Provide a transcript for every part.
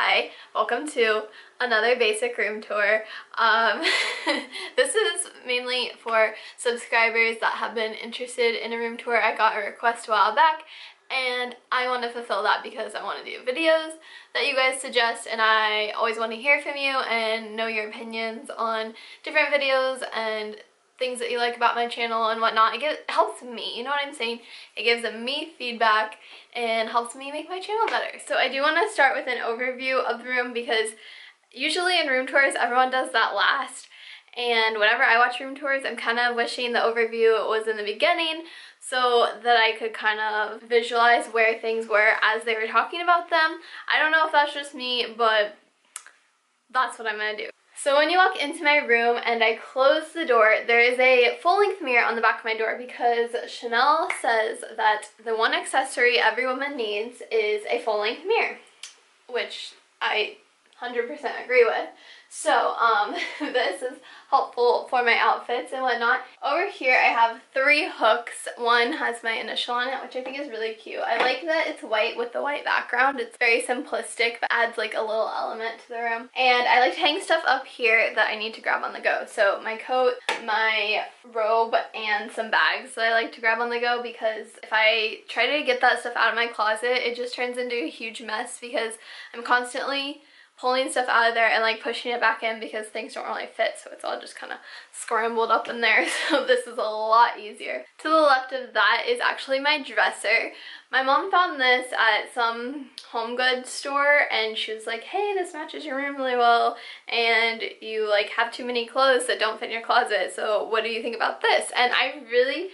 Hi, welcome to another basic room tour. This is mainly for subscribers that have been interested in a room tour. I got a request a while back and I want to fulfill that because I want to do videos that you guys suggest, and I always want to hear from you and know your opinions on different videos and things that you like about my channel and whatnot. It helps me, you know what I'm saying? It gives me feedback and helps me make my channel better. So I do want to start with an overview of the room because usually in room tours everyone does that last, and whenever I watch room tours I'm kind of wishing the overview was in the beginning so that I could kind of visualize where things were as they were talking about them. I don't know if that's just me, but that's what I'm gonna do. So when you walk into my room and I close the door, there is a full-length mirror on the back of my door because Chanel says that the one accessory every woman needs is a full-length mirror, which I 100% agree with. So this is helpful for my outfits and whatnot. Over here I have 3 hooks. One has my initial on it, which I think is really cute. I like that it's white with the white background. It's very simplistic but adds like a little element to the room. And I like to hang stuff up here that I need to grab on the go. So my coat, my robe, and some bags that I like to grab on the go, because if I try to get that stuff out of my closet it just turns into a huge mess because I'm constantly pulling stuff out of there and like pushing it back in because things don't really fit, so it's all just kind of scrambled up in there. So this is a lot easier. To the left of that is actually my dresser. My mom found this at some home goods store and she was like, hey, this matches your room really well and you like have too many clothes that don't fit in your closet, so what do you think about this? And I really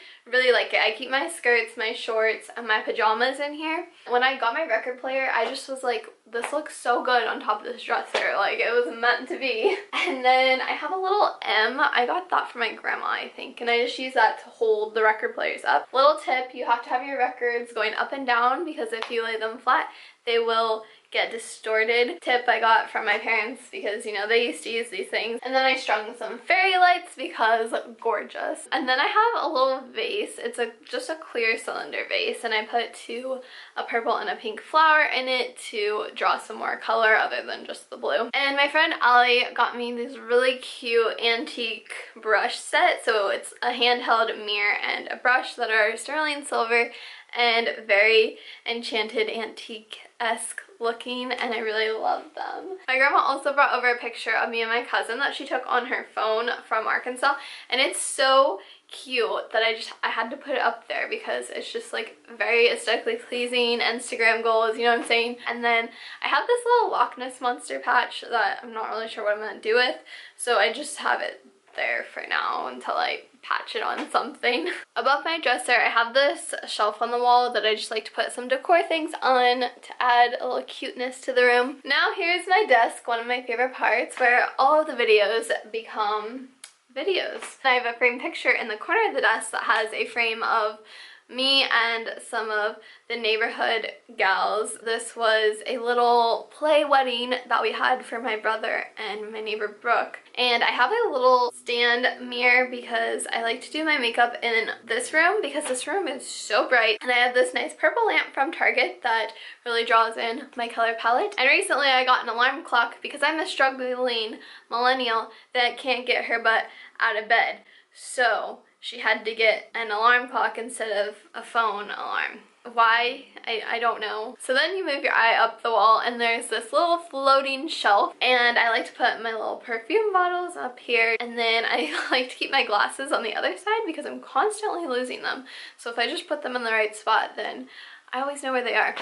like it. I keep my skirts, my shorts, and my pajamas in here. When I got my record player, I just was like, this looks so good on top of this dresser. Like, it was meant to be. And then I have a little M. I got that from my grandma, I think, and I just use that to hold the record players up. Little tip, you have to have your records going up and down because if you lay them flat, they will get distorted. Tip I got from my parents because, you know, they used to use these things. And then I strung some fairy lights because gorgeous. And then I have a little vase. It's just a clear cylinder vase, and I put a purple and a pink flower in it to draw some more color other than just the blue. And my friend Allie got me this really cute antique brush set. So it's a handheld mirror and a brush that are sterling silver and very enchanted antique-esque looking, and I really love them. My grandma also brought over a picture of me and my cousin that she took on her phone from Arkansas, and it's so cute that I had to put it up there because it's just like very aesthetically pleasing, Instagram goals, you know what I'm saying? And then I have this little Loch Ness Monster patch that I'm not really sure what I'm gonna do with, so I just have it there for now until I patch it on something. Above my dresser I have this shelf on the wall that I just like to put some decor things on to add a little cuteness to the room. Now here's my desk, one of my favorite parts, where all of the videos become videos. I have a framed picture in the corner of the desk that has a frame of me and some of the neighborhood gals. This was a little play wedding that we had for my brother and my neighbor Brooke. And I have a little stand mirror because I like to do my makeup in this room because this room is so bright. And I have this nice purple lamp from Target that really draws in my color palette. And recently I got an alarm clock because I'm a struggling millennial that can't get her butt out of bed. So she had to get an alarm clock instead of a phone alarm. Why? I don't know. So then you move your eye up the wall and there's this little floating shelf, and I like to put my little perfume bottles up here, and then I like to keep my glasses on the other side because I'm constantly losing them. So if I just put them in the right spot, then I always know where they are.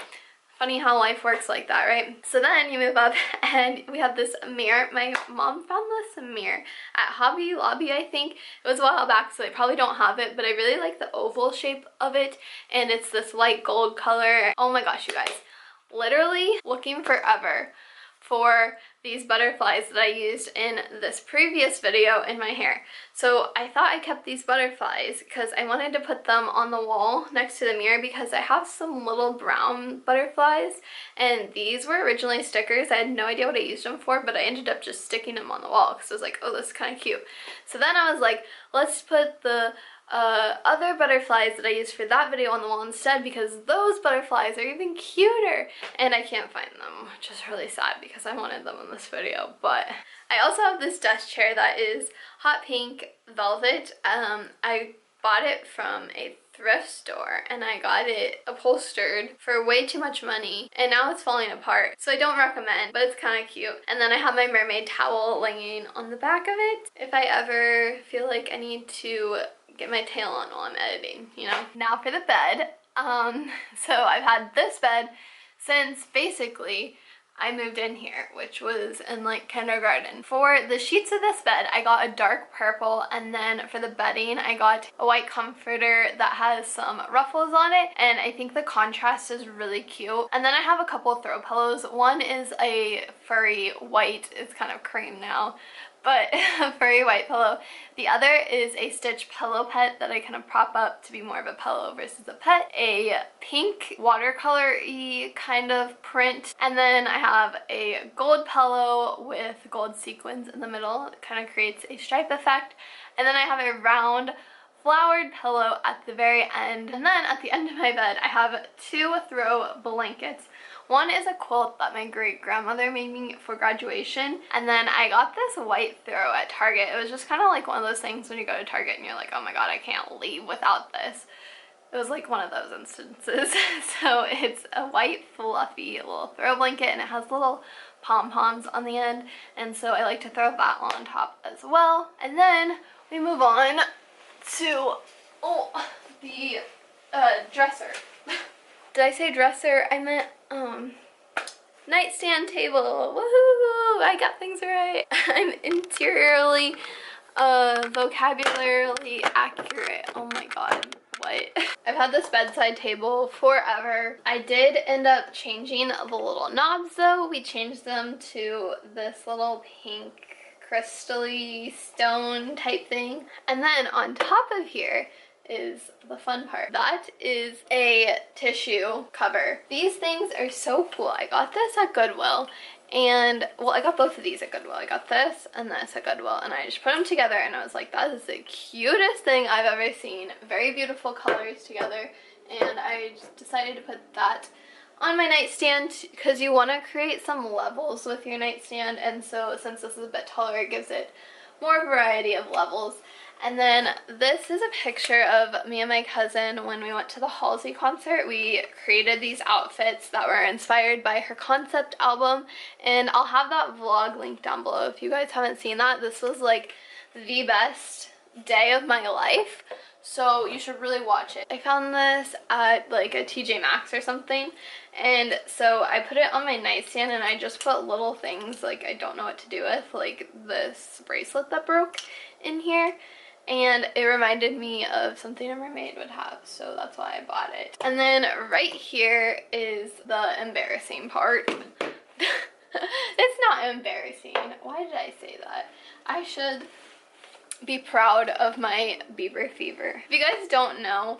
Funny how life works like that, right? So then you move up and we have this mirror. My mom found this mirror at Hobby Lobby, I think. It was a while back, so they probably don't have it, but I really like the oval shape of it, and it's this light gold color. Oh my gosh, you guys. Literally looking forever for these butterflies that I used in this previous video in my hair. So I thought I kept these butterflies because I wanted to put them on the wall next to the mirror because I have some little brown butterflies, and these were originally stickers. I had no idea what I used them for, but I ended up just sticking them on the wall because I was like, oh, this is kind of cute. So then I was like, let's put the other butterflies that I used for that video on the wall instead, because those butterflies are even cuter and I can't find them, which is really sad because I wanted them in this video. But I also have this desk chair that is hot pink velvet. I bought it from a thrift store and I got it upholstered for way too much money and now it's falling apart, so I don't recommend, but it's kind of cute. And then I have my mermaid towel laying on the back of it if I ever feel like I need to get my tail on while I'm editing, you know. Now for the bed. So I've had this bed since basically I moved in here, which was in like kindergarten. For the sheets of this bed, I got a dark purple, and then for the bedding, I got a white comforter that has some ruffles on it, and I think the contrast is really cute. And then I have a couple of throw pillows. One is a furry white, it's kind of cream now, but a furry white pillow. The other is a stitch pillow pet that I kind of prop up to be more of a pillow versus a pet. A pink watercolor-y kind of print. And then I have a gold pillow with gold sequins in the middle. It kind of creates a stripe effect. And then I have a round flowered pillow at the very end. And then at the end of my bed, I have two throw blankets. One is a quilt that my great-grandmother made me for graduation, and then I got this white throw at Target. It was just kind of like one of those things when you go to Target and you're like, oh my god, I can't leave without this. It was like one of those instances. So it's a white fluffy little throw blanket and it has little pom-poms on the end, and so I like to throw that on top as well. And then we move on to the dresser. Did I say dresser? I meant nightstand table. Woohoo! I got things right. I'm interiorly vocabulary accurate. Oh my god, what? I've had this bedside table forever. I did end up changing the little knobs though. We changed them to this little pink crystal-y stone type thing. And then on top of here is the fun part. That is a tissue cover. These things are so cool. I got this at Goodwill, and well, I got both of these at Goodwill. I got this and this at Goodwill, and I just put them together and I was like, that is the cutest thing I've ever seen. Very beautiful colors together, and I just decided to put that on my nightstand because you want to create some levels with your nightstand, and so since this is a bit taller, it gives it more variety of levels. And then this is a picture of me and my cousin when we went to the Halsey concert. We created these outfits that were inspired by her concept album, and I'll have that vlog linked down below if you guys haven't seen that. This was like the best day of my life, so you should really watch it. I found this at like a TJ Maxx or something, and so I put it on my nightstand and I just put little things like I don't know what to do with, like this bracelet that broke in here. And it reminded me of something a mermaid would have, so that's why I bought it. And then right here is the embarrassing part. It's not embarrassing. Why did I say that? I should be proud of my Bieber fever. If you guys don't know,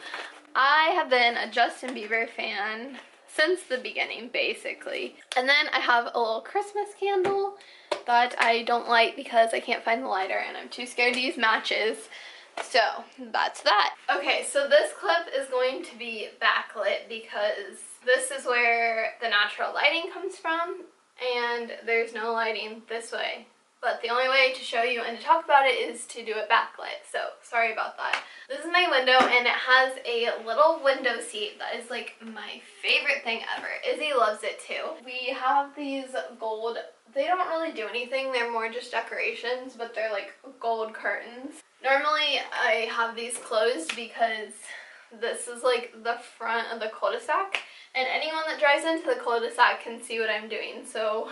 I have been a Justin Bieber fan since the beginning, basically. And then I have a little Christmas candle that I don't light because I can't find the lighter and I'm too scared to use matches. So that's that. Okay, so this clip is going to be backlit because this is where the natural lighting comes from, and there's no lighting this way. But the only way to show you and to talk about it is to do it backlit, so sorry about that. This is my window, and it has a little window seat that is like my favorite thing ever. Izzy loves it too. We have these gold, they don't really do anything, they're more just decorations, but they're like gold curtains. Normally I have these closed because this is like the front of the cul-de-sac, and anyone that drives into the cul-de-sac can see what I'm doing, so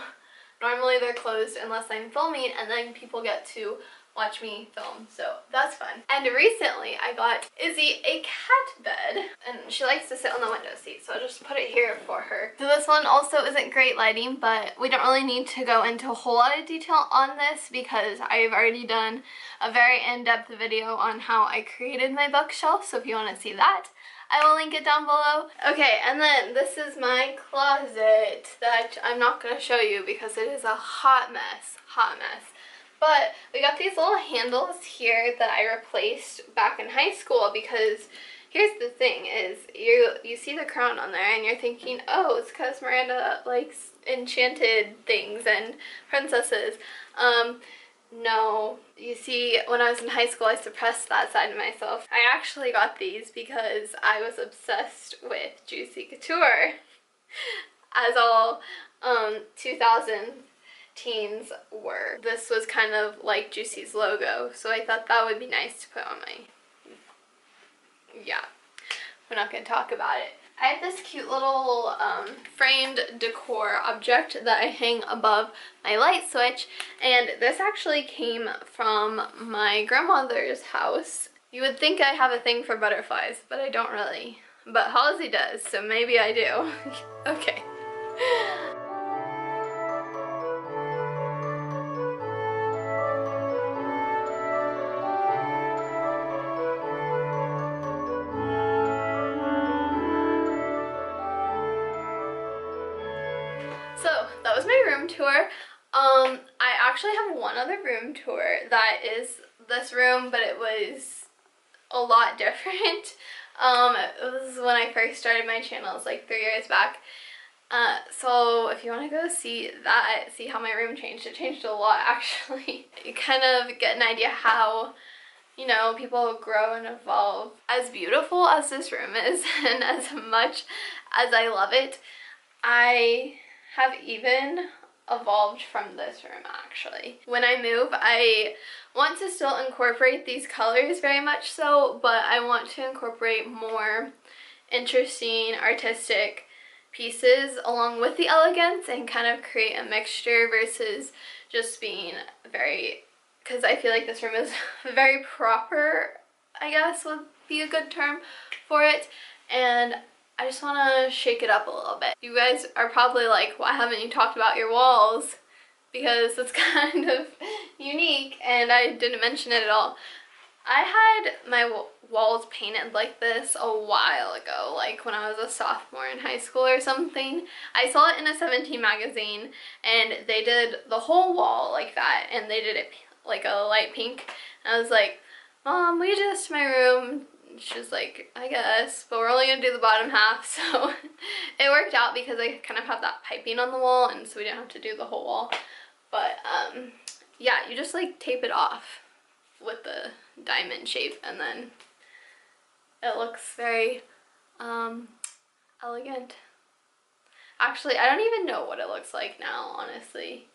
normally they're closed unless I'm filming, and then people get to watch me film, so that's fun. And recently I got Izzy a cat bed, and she likes to sit on the window seat, so I'll just put it here for her. So this one also isn't great lighting, but we don't really need to go into a whole lot of detail on this because I've already done a very in-depth video on how I created my bookshelf, so if you want to see that, I will link it down below. Okay, and then this is my closet that I'm not going to show you because it is a hot mess, But we got these little handles here that I replaced back in high school because here's the thing is you see the crown on there and you're thinking, oh, it's because Miranda likes enchanted things and princesses. No, you see, when I was in high school I suppressed that side of myself. I actually got these because I was obsessed with Juicy Couture, as all 2000 teens were. This was kind of like Juicy's logo, so I thought that would be nice to put on my... Yeah, we're not going to talk about it. I have this cute little framed decor object that I hang above my light switch, and this actually came from my grandmother's house. You would think I have a thing for butterflies, but I don't really. But Halsey does, so maybe I do. Okay. So that was my room tour. I actually have one other room tour that is this room, but it was a lot different. This is when I first started my channel. It was like 3 years back. So if you want to go see that, see how my room changed, it changed a lot actually. You kind of get an idea how, you know, people grow and evolve. As beautiful as this room is and as much as I love it, I have even evolved from this room actually. When I move, I want to still incorporate these colors very much so, but I want to incorporate more interesting artistic pieces along with the elegance and kind of create a mixture versus just being very, because I feel like this room is very proper, I guess would be a good term for it, and I just want to shake it up a little bit. You guys are probably like, why haven't you talked about your walls? Because it's kind of unique and I didn't mention it at all. I had my walls painted like this a while ago, like when I was a sophomore in high school or something. I saw it in a 17 magazine and they did the whole wall like that, and they did it like a light pink. And I was like, Mom, will you do this to my room? She's like, I guess, but we're only gonna do the bottom half. So it worked out because I kind of have that piping on the wall, and so we didn't have to do the whole wall. But yeah, you just like tape it off with the diamond shape, and then it looks very elegant. Actually, I don't even know what it looks like now, honestly.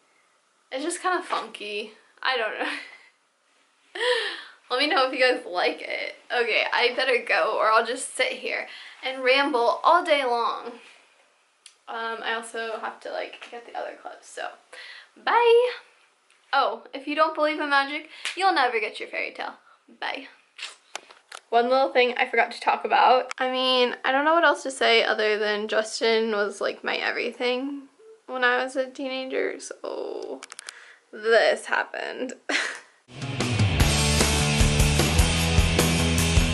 It's just kind of funky. I don't know. Let me know if you guys like it. Okay, I better go or I'll just sit here and ramble all day long. I also have to like get the other clips, so bye. Oh, if you don't believe in magic, you'll never get your fairy tale. Bye. One little thing I forgot to talk about. I mean, I don't know what else to say other than Justin was like my everything when I was a teenager, so this happened.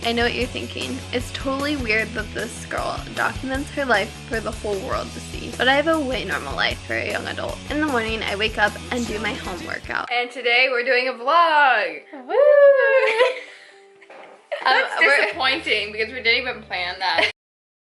I know what you're thinking. It's totally weird that this girl documents her life for the whole world to see. But I have a way normal life for a young adult. In the morning, I wake up and do my home workout. And today we're doing a vlog. Woo! That's disappointing because we didn't even plan that.